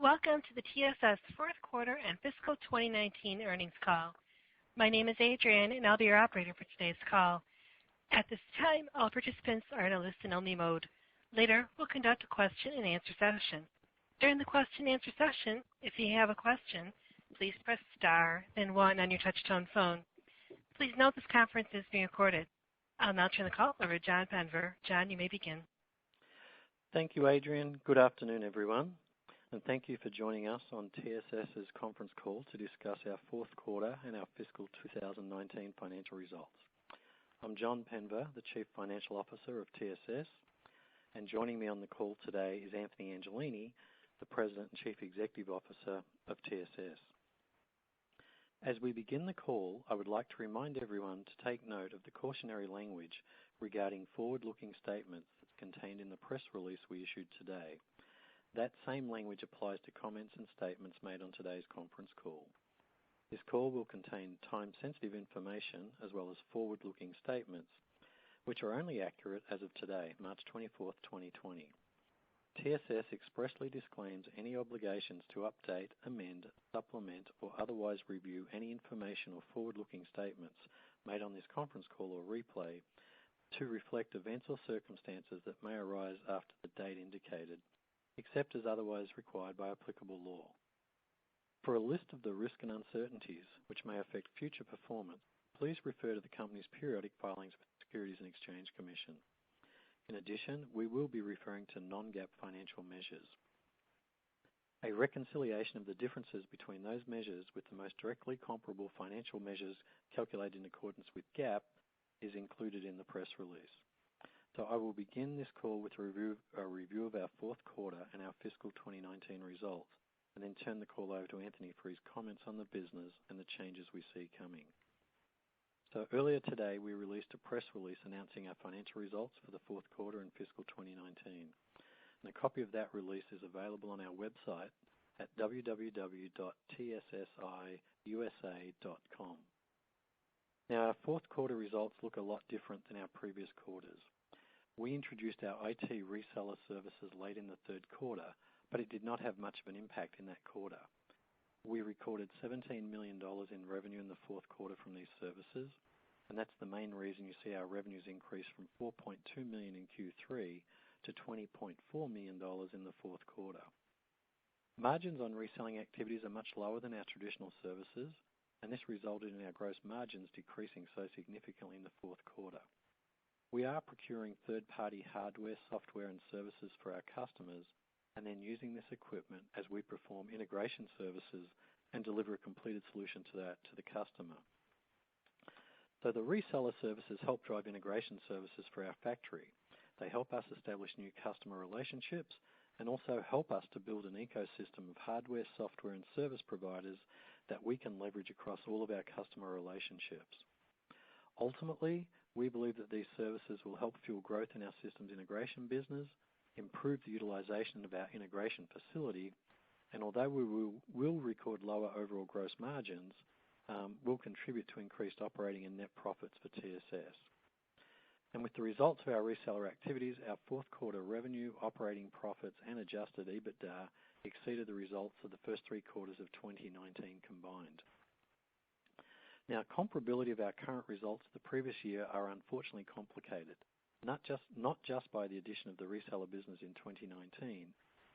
Welcome to the TSS fourth quarter and fiscal 2019 earnings call. My name is Adrian, and I'll be your operator for today's call. At this time, all participants are in a listen-only mode. Later, we'll conduct a question-and-answer session. During the question-and-answer session, if you have a question, please press star, then 1 on your touch-tone phone. Please note this conference is being recorded. I'll now turn the call over to John Penver. John, you may begin. Thank you, Adrian. Good afternoon, everyone. And thank you for joining us on TSS's conference call to discuss our fourth quarter and our fiscal 2019 financial results. I'm John Penver, the Chief Financial Officer of TSS, and joining me on the call today is Anthony Angelini, the President and Chief Executive Officer of TSS. As we begin the call, I would like to remind everyone to take note of the cautionary language regarding forward-looking statements that's contained in the press release we issued today. That same language applies to comments and statements made on today's conference call. This call will contain time-sensitive information as well as forward-looking statements, which are only accurate as of today, March 24, 2020. TSS expressly disclaims any obligations to update, amend, supplement, or otherwise review any information or forward-looking statements made on this conference call or replay to reflect events or circumstances that may arise after the date indicated, except as otherwise required by applicable law. For a list of the risks and uncertainties which may affect future performance, please refer to the company's periodic filings with the Securities and Exchange Commission. In addition, we will be referring to non-GAAP financial measures. A reconciliation of the differences between those measures with the most directly comparable financial measures calculated in accordance with GAAP is included in the press release. So I will begin this call with a review of our fourth quarter and our fiscal 2019 results, and then turn the call over to Anthony for his comments on the business and the changes we see coming. So earlier today, we released a press release announcing our financial results for the fourth quarter and fiscal 2019. And a copy of that release is available on our website at www.tssisusa.com. Now, our fourth quarter results look a lot different than our previous quarters. We introduced our IT reseller services late in the third quarter, but it did not have much of an impact in that quarter. We recorded $17 million in revenue in the fourth quarter from these services, and that's the main reason you see our revenues increase from $4.2 million in Q3 to $20.4 million in the fourth quarter. Margins on reselling activities are much lower than our traditional services, and this resulted in our gross margins decreasing so significantly in the fourth quarter. We are procuring third-party hardware, software, and services for our customers, and then using this equipment as we perform integration services and deliver a completed solution to the customer. So the reseller services help drive integration services for our factory. They help us establish new customer relationships and also help us to build an ecosystem of hardware, software, and service providers that we can leverage across all of our customer relationships. Ultimately, we believe that these services will help fuel growth in our systems integration business, improve the utilization of our integration facility, and although we will record lower overall gross margins, will contribute to increased operating and net profits for TSS. And with the results of our reseller activities, our fourth quarter revenue, operating profits, and adjusted EBITDA exceeded the results of the first 3 quarters of 2019 combined. Now, comparability of our current results to the previous year are unfortunately complicated, not just by the addition of the reseller business in 2019,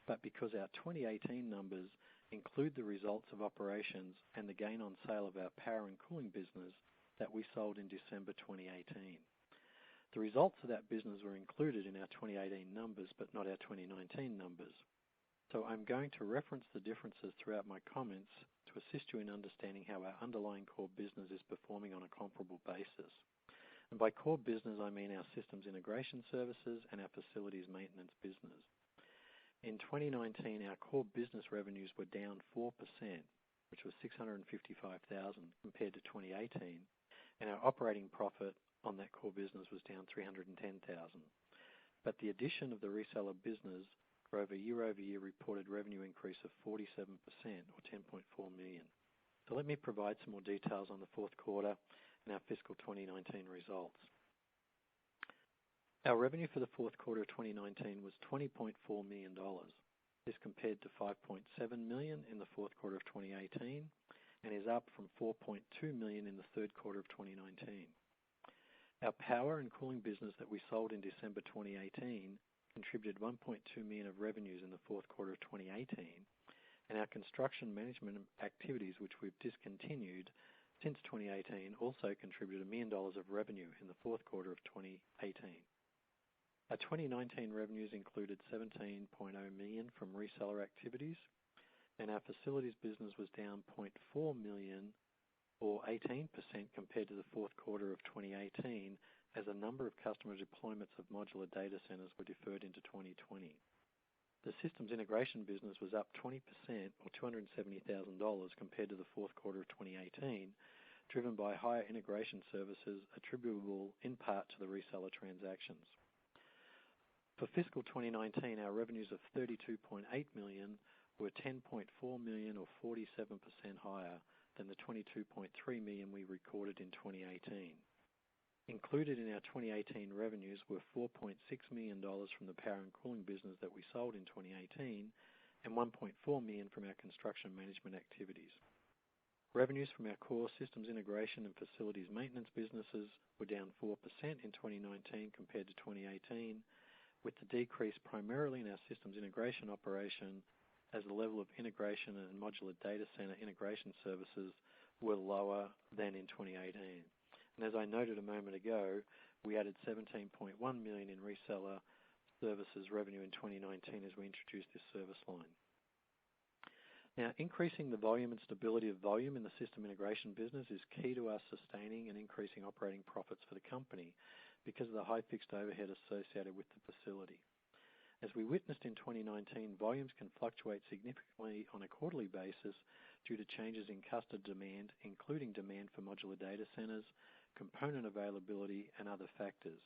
but because our 2018 numbers include the results of operations and the gain on sale of our power and cooling business that we sold in December 2018. The results of that business were included in our 2018 numbers, but not our 2019 numbers. So I'm going to reference the differences throughout my comments to assist you in understanding how our underlying core business is performing on a comparable basis. And by core business, I mean our systems integration services and our facilities maintenance business. In 2019, our core business revenues were down 4%, which was $655,000 compared to 2018, and our operating profit on that core business was down $310,000. But the addition of the reseller business drove a year-over-year reported revenue increase of 47%, or $10.4 million. So let me provide some more details on the fourth quarter and our fiscal 2019 results. Our revenue for the fourth quarter of 2019 was $20.4 million. This compared to $5.7 million in the fourth quarter of 2018 and is up from $4.2 million in the third quarter of 2019. Our power and cooling business that we sold in December 2018 contributed $1.2 million of revenues in the fourth quarter of 2018, and our construction management activities, which we've discontinued since 2018, also contributed $1 million of revenue in the fourth quarter of 2018. Our 2019 revenues included $17.0 million from reseller activities, and our facilities business was down $0.4 million or 18% compared to the fourth quarter of 2018 as a number of customer deployments of modular data centers were deferred into 2020. The systems integration business was up 20% or $270,000 compared to the fourth quarter of 2018, driven by higher integration services attributable in part to the reseller transactions. For fiscal 2019, our revenues of $32.8 million were $10.4 million or 47% higher than the $22.3 million we recorded in 2018. Included in our 2018 revenues were $4.6 million from the power and cooling business that we sold in 2018 and $1.4 million from our construction management activities. Revenues from our core systems integration and facilities maintenance businesses were down 4% in 2019 compared to 2018, with the decrease primarily in our systems integration operation as the level of integration and modular data center integration services were lower than in 2018. And as I noted a moment ago, we added $17.1 million in reseller services revenue in 2019 as we introduced this service line. Now, increasing the volume and stability of volume in the system integration business is key to us sustaining and increasing operating profits for the company because of the high fixed overhead associated with the facility. As we witnessed in 2019, volumes can fluctuate significantly on a quarterly basis due to changes in customer demand, including demand for modular data centers, component availability, and other factors.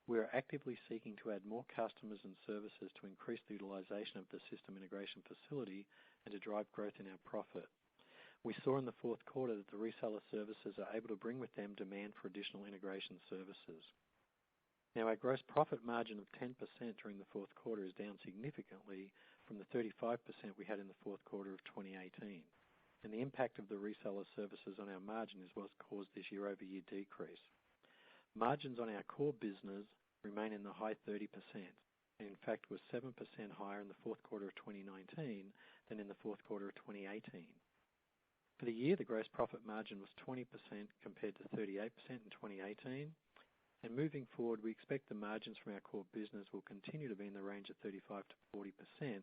We are actively seeking to add more customers and services to increase the utilization of the system integration facility and to drive growth in our profit. We saw in the fourth quarter that the reseller services are able to bring with them demand for additional integration services. Now, our gross profit margin of 10% during the fourth quarter is down significantly from the 35% we had in the fourth quarter of 2018. And the impact of the reseller services on our margin is what's caused this year-over-year decrease. Margins on our core business remain in the high 30%, and in fact was 7% higher in the fourth quarter of 2019 than in the fourth quarter of 2018. For the year, the gross profit margin was 20% compared to 38% in 2018. And moving forward, we expect the margins from our core business will continue to be in the range of 35 to 40%.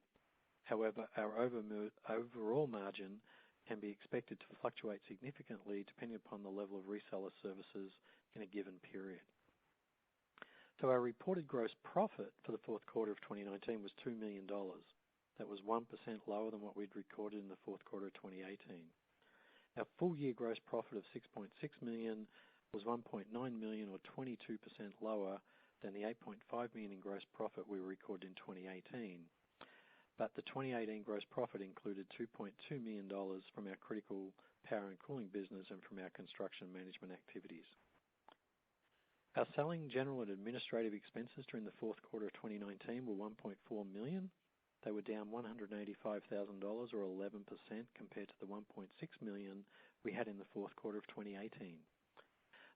However, our overall margin can be expected to fluctuate significantly depending upon the level of reseller services in a given period. So our reported gross profit for the fourth quarter of 2019 was $2 million. That was 1% lower than what we'd recorded in the fourth quarter of 2018. Our full year gross profit of $6.6 million was $1.9 million or 22% lower than the $8.5 million in gross profit we recorded in 2018. But the 2018 gross profit included $2.2 million from our critical power and cooling business and from our construction management activities. Our selling, general, and administrative expenses during the fourth quarter of 2019 were $1.4 million. They were down $185,000 or 11% compared to the $1.6 million we had in the fourth quarter of 2018.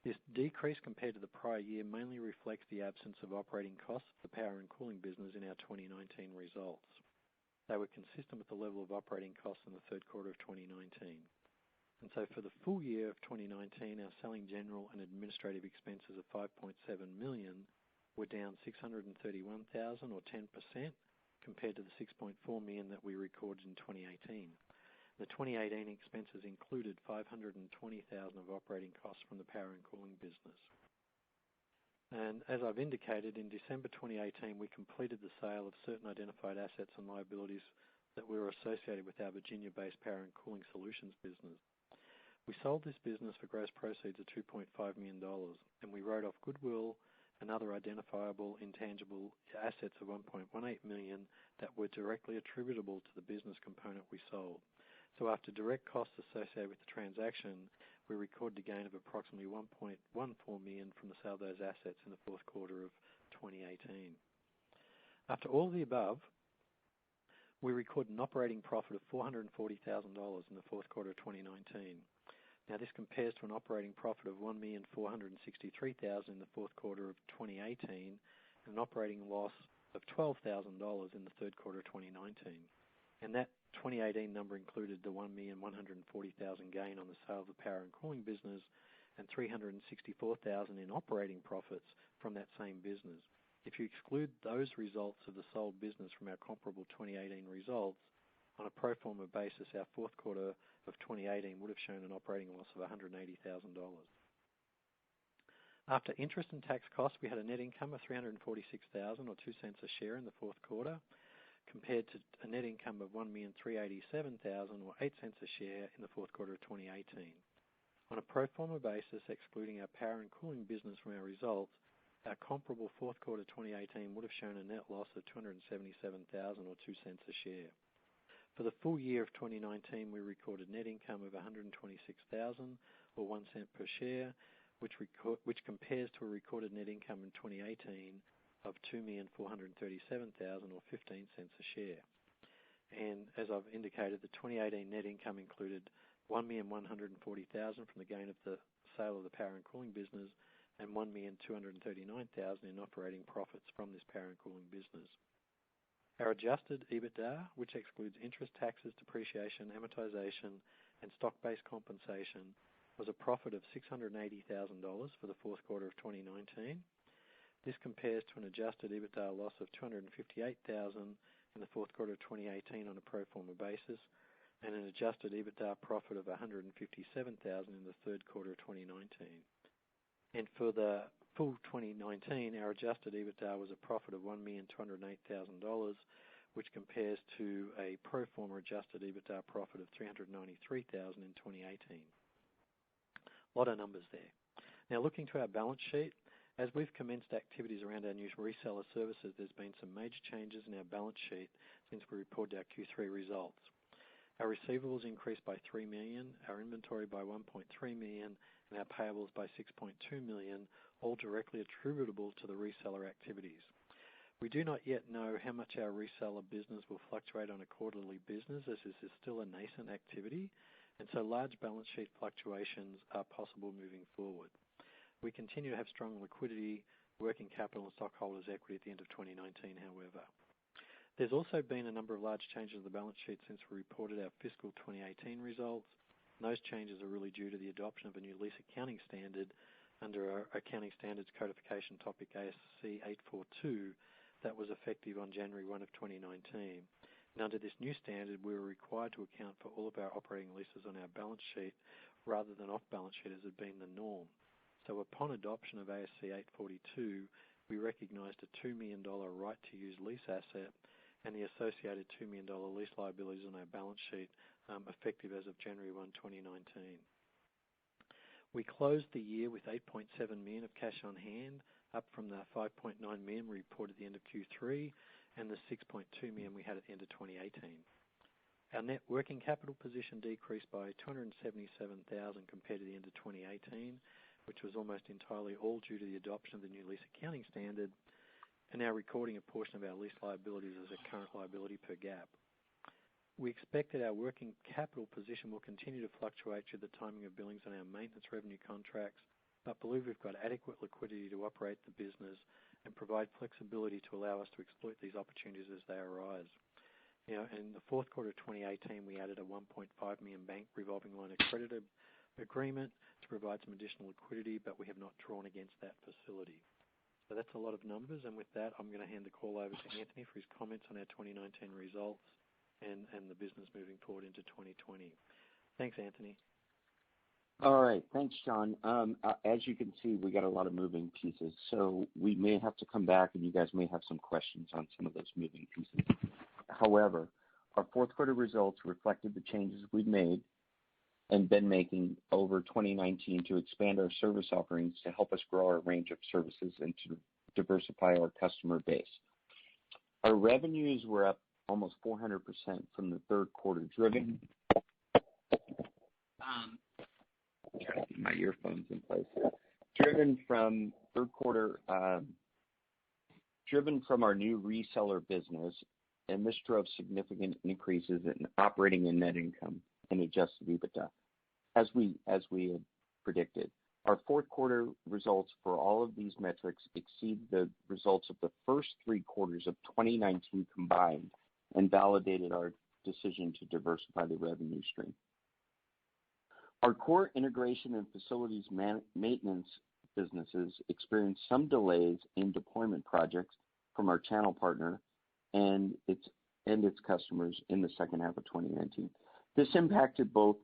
This decrease compared to the prior year mainly reflects the absence of operating costs for the power and cooling business in our 2019 results. They were consistent with the level of operating costs in the third quarter of 2019. And so for the full year of 2019, our selling, general, and administrative expenses of $5.7 million were down $631,000 or 10% compared to the $6.4 million that we recorded in 2018. The 2018 expenses included $520,000 of operating costs from the power and cooling business. And as I've indicated, in December 2018, we completed the sale of certain identified assets and liabilities that were associated with our Virginia-based power and cooling solutions business. We sold this business for gross proceeds of $2.5 million, and we wrote off goodwill and other identifiable intangible assets of $1.18 million that were directly attributable to the business component we sold. So after direct costs associated with the transaction, we recorded a gain of approximately $1.14 million from the sale of those assets in the fourth quarter of 2018. After all of the above, we recorded an operating profit of $440,000 in the fourth quarter of 2019. Now, this compares to an operating profit of $1,463,000 in the fourth quarter of 2018 and an operating loss of $12,000 in the third quarter of 2019. And that 2018 number included the $1,140,000 gain on the sale of the power and cooling business and $364,000 in operating profits from that same business. If you exclude those results of the sold business from our comparable 2018 results, on a pro forma basis, our fourth quarter of 2018 would have shown an operating loss of $180,000. After interest and tax costs, we had a net income of $346,000 or 2 cents a share in the fourth quarter, compared to a net income of $1,387,000 or 8 cents a share in the fourth quarter of 2018. On a pro forma basis, excluding our power and cooling business from our results, our comparable fourth quarter 2018 would have shown a net loss of $277,000 or 2 cents a share. For the full year of 2019, we recorded net income of $126,000 or 1 cent per share, which compares to a recorded net income in 2018 of $2,437,000 or 15 cents a share. And as I've indicated, the 2018 net income included $1,140,000 from the gain of the sale of the power and cooling business and $1,239,000 in operating profits from this power and cooling business. Our adjusted EBITDA, which excludes interest, taxes, depreciation, amortization, and stock-based compensation, was a profit of $680,000 for the fourth quarter of 2019. This compares to an adjusted EBITDA loss of $258,000 in the fourth quarter of 2018 on a pro forma basis, and an adjusted EBITDA profit of $157,000 in the third quarter of 2019. And for the full 2019, our adjusted EBITDA was a profit of $1,208,000, which compares to a pro forma adjusted EBITDA profit of $393,000 in 2018. A lot of numbers there. Now, looking to our balance sheet, as we've commenced activities around our new reseller services, there's been some major changes in our balance sheet since we reported our Q3 results. Our receivables increased by $3 million, our inventory by $1.3 million, and our payables by $6.2 million, all directly attributable to the reseller activities. We do not yet know how much our reseller business will fluctuate on a quarterly business, as this is still a nascent activity, and so large balance sheet fluctuations are possible moving forward. We continue to have strong liquidity, working capital, and stockholders' equity at the end of 2019, however. There's also been a number of large changes in the balance sheet since we reported our fiscal 2018 results. And those changes are really due to the adoption of a new lease accounting standard under our Accounting Standards Codification Topic ASC 842 that was effective on January 1 of 2019. And under this new standard, we were required to account for all of our operating leases on our balance sheet rather than off balance sheet as had been the norm. So upon adoption of ASC 842, we recognized a $2 million right-to-use lease asset and the associated $2 million lease liabilities on our balance sheet effective as of January 1, 2019. We closed the year with $8.7 million of cash on hand, up from the $5.9 million we reported at the end of Q3 and the $6.2 million we had at the end of 2018. Our net working capital position decreased by $277,000 compared to the end of 2018, which was almost entirely all due to the adoption of the new lease accounting standard, and now recording a portion of our lease liabilities as a current liability per GAAP. We expect that our working capital position will continue to fluctuate due to the timing of billings on our maintenance revenue contracts, but believe we've got adequate liquidity to operate the business and provide flexibility to allow us to exploit these opportunities as they arise. In the fourth quarter of 2018, we added a $1.5 million bank revolving line of credit agreement to provide some additional liquidity, but we have not drawn against that facility. So that's a lot of numbers, and with that, I'm going to hand the call over to Anthony for his comments on our 2019 results and the business moving forward into 2020. Thanks, Anthony. All right. Thanks, John. As you can see, we got a lot of moving pieces, so we may have to come back and you guys may have some questions on some of those moving pieces. However, our fourth quarter results reflected the changes we've made and been making over 2019 to expand our service offerings to help us grow our range of services and to diversify our customer base. Our revenues were up almost 400% from the third quarter, driven trying to get my earphones in place. Driven from third quarter, driven from our new reseller business and this drove significant increases in operating and net income and adjusted EBITDA, as we had predicted. Our fourth quarter results for all of these metrics exceed the results of the first 3 quarters of 2019 combined and validated our decision to diversify the revenue stream. Our core integration and facilities maintenance businesses experienced some delays in deployment projects from our channel partner and its customers in the second half of 2019. This impacted both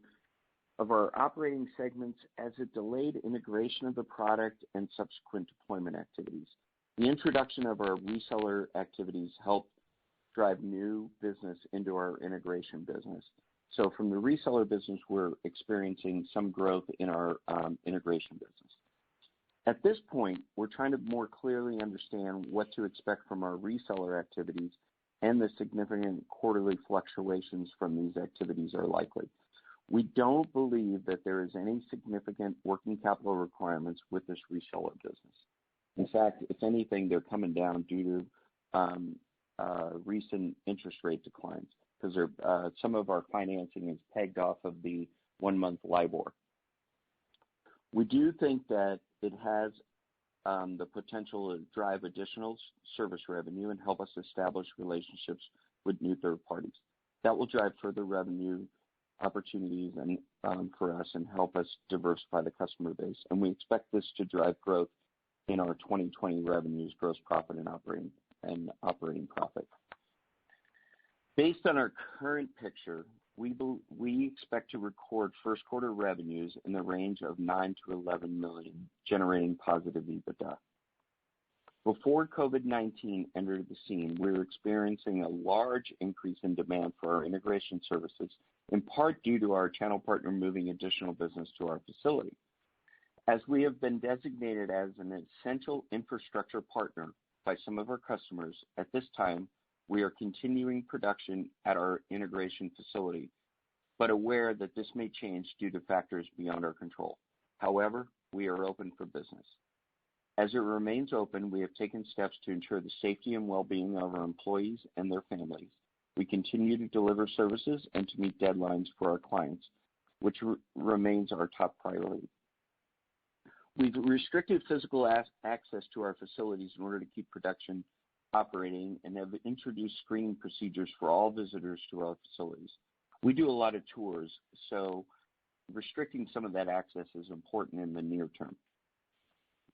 of our operating segments as it delayed integration of the product and subsequent deployment activities. The introduction of our reseller activities helped drive new business into our integration business. So from the reseller business, we're experiencing some growth in our integration business. At this point, we're trying to more clearly understand what to expect from our reseller activities, and the significant quarterly fluctuations from these activities are likely. We don't believe that there is any significant working capital requirements with this reseller business. In fact, if anything, they're coming down due to recent interest rate declines, because some of our financing is pegged off of the 1-month LIBOR. We do think that it has the potential to drive additional service revenue and help us establish relationships with new third parties. That will drive further revenue opportunities and for us and help us diversify the customer base. And we expect this to drive growth in our 2020 revenues, gross profit, and operating profit. Based on our current picture, we expect to record first quarter revenues in the range of $9 to $11 million, generating positive EBITDA. Before COVID-19 entered the scene, we were experiencing a large increase in demand for our integration services, in part due to our channel partner moving additional business to our facility. As we have been designated as an essential infrastructure partner by some of our customers, at this time, we are continuing production at our integration facility, but aware that this may change due to factors beyond our control. However, we are open for business. As it remains open, we have taken steps to ensure the safety and well-being of our employees and their families. We continue to deliver services and to meet deadlines for our clients, which remains our top priority. We've restricted physical access to our facilities in order to keep production operating and have introduced screening procedures for all visitors to our facilities. We do a lot of tours, so restricting some of that access is important in the near term.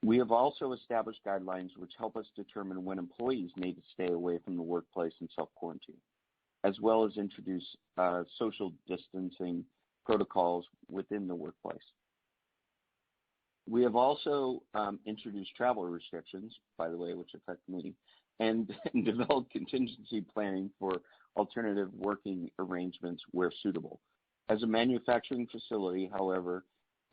We have also established guidelines which help us determine when employees need to stay away from the workplace and self-quarantine, as well as introduce social distancing protocols within the workplace. We have also introduced travel restrictions, by the way, which affect me, and developed contingency planning for alternative working arrangements where suitable. As a manufacturing facility, however,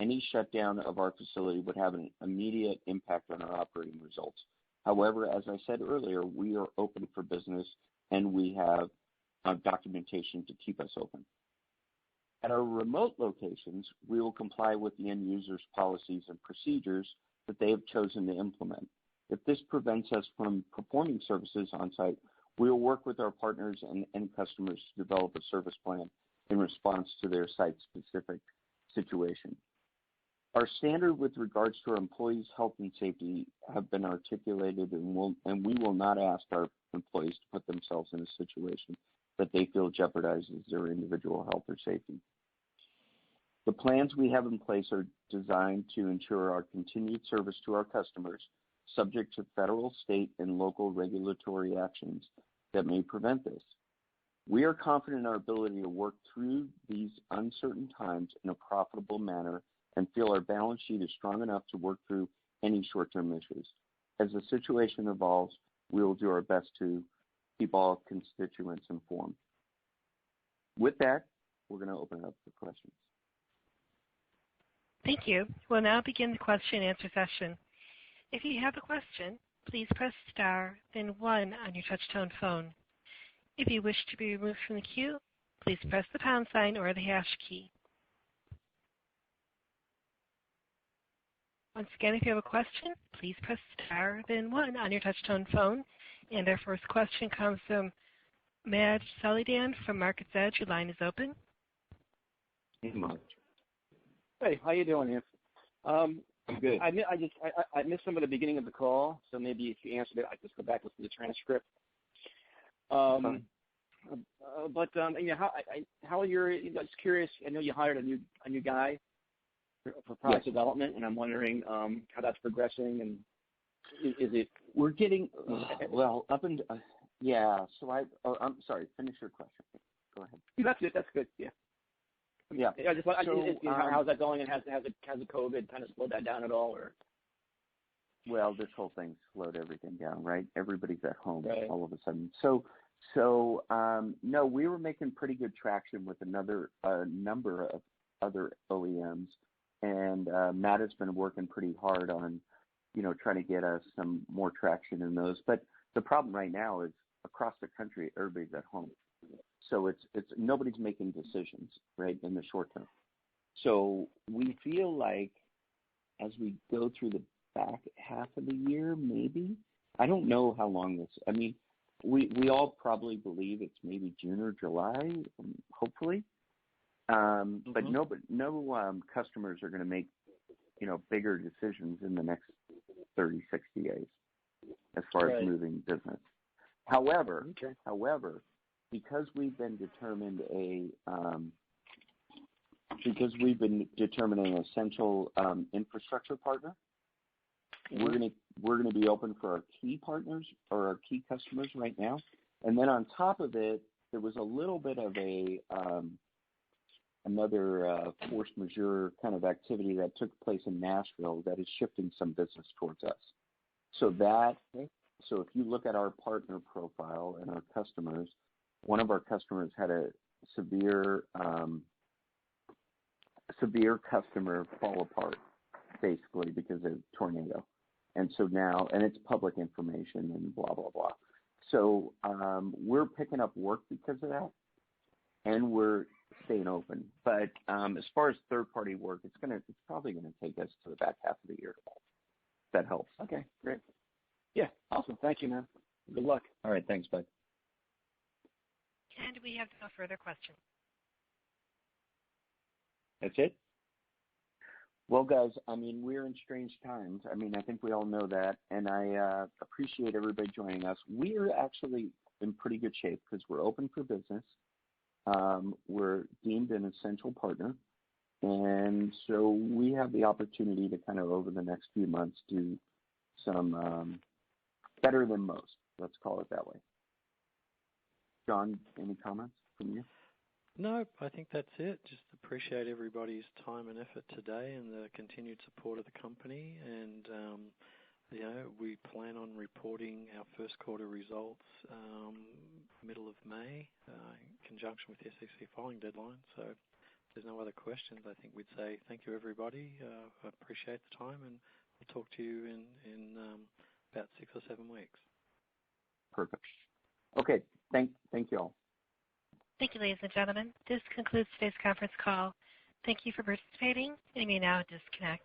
any shutdown of our facility would have an immediate impact on our operating results. However, as I said earlier, we are open for business and we have documentation to keep us open. At our remote locations, we will comply with the end user's policies and procedures that they have chosen to implement. If this prevents us from performing services on site, we will work with our partners and end customers to develop a service plan in response to their site-specific situation. Our standard with regards to our employees' health and safety have been articulated, and we will not ask our employees to put themselves in a situation that they feel jeopardizes their individual health or safety. The plans we have in place are designed to ensure our continued service to our customers, subject to federal, state, and local regulatory actions that may prevent this. We are confident in our ability to work through these uncertain times in a profitable manner and feel our balance sheet is strong enough to work through any short-term issues. As the situation evolves, we will do our best to keep all constituents informed. With that, we're going to open it up for questions. Thank you. We'll now begin the question and answer session. If you have a question, please press star, then 1 on your touch-tone phone. If you wish to be removed from the queue, please press the pound sign or the hash key. Once again, if you have a question, please press star, then 1 on your touch-tone phone. And our first question comes from Maj Soueidan from Market's Edge. Your line is open. Hey, Maj. Hey, how you doing, Inf? Good. I missed some of the beginning of the call, so maybe if you answered it, I just go back and listen to the transcript. How are your? I'm just curious. I know you hired a new guy for product development, and I'm wondering how that's progressing, and is it? We're getting well up and yeah. So I'm sorry. Finish your question. Go ahead. That's good. That's good. Yeah. Yeah. I just want. How's that going? And has the COVID kind of slowed that down at all, or? Well, this whole thing slowed everything down, right? Everybody's at home all of a sudden. So no, we were making pretty good traction with a number of other OEMs, and Matt has been working pretty hard on, trying to get us some more traction in those. But the problem right now is across the country, everybody's at home, so it's nobody's making decisions, right, in the short term. So we feel like as we go through the back half of the year, maybe, I don't know how long this. I mean, we all probably believe it's maybe June or July, hopefully. But no customers are going to make, bigger decisions in the next 30, 60 days as far as moving business. However, because we've been determined an essential infrastructure partner, we're gonna be open for our key partners or our key customers right now. And then on top of it, there was a little bit of another force majeure kind of activity that took place in Nashville that is shifting some business towards us. So if you look at our partner profile and our customers, one of our customers had a severe customer fall apart, basically because of a tornado. And so now, and it's public information and blah, blah, blah. So we're picking up work because of that, and we're staying open. But as far as third-party work, it's probably going to take us to the back half of the year. If that helps. Okay, great. Yeah, awesome. Thank you, man. Good luck. All right, thanks, bud. And we have no further questions. That's it? Well, guys, I mean, we're in strange times. I mean, I think we all know that, and I appreciate everybody joining us. We're actually in pretty good shape because we're open for business. We're deemed an essential partner, and so we have the opportunity to kind of, over the next few months, do some better than most. Let's call it that way. John, any comments from you? No, I think that's it. Just appreciate everybody's time and effort today and the continued support of the company. And, we plan on reporting our first quarter results middle of May in conjunction with the SEC filing deadline. So if there's no other questions, I think we'd say thank you, everybody. I appreciate the time, and we'll talk to you in about 6 or 7 weeks. Perfect. Okay. Thank you all. Thank you, ladies and gentlemen. This concludes today's conference call. Thank you for participating, and you may now disconnect.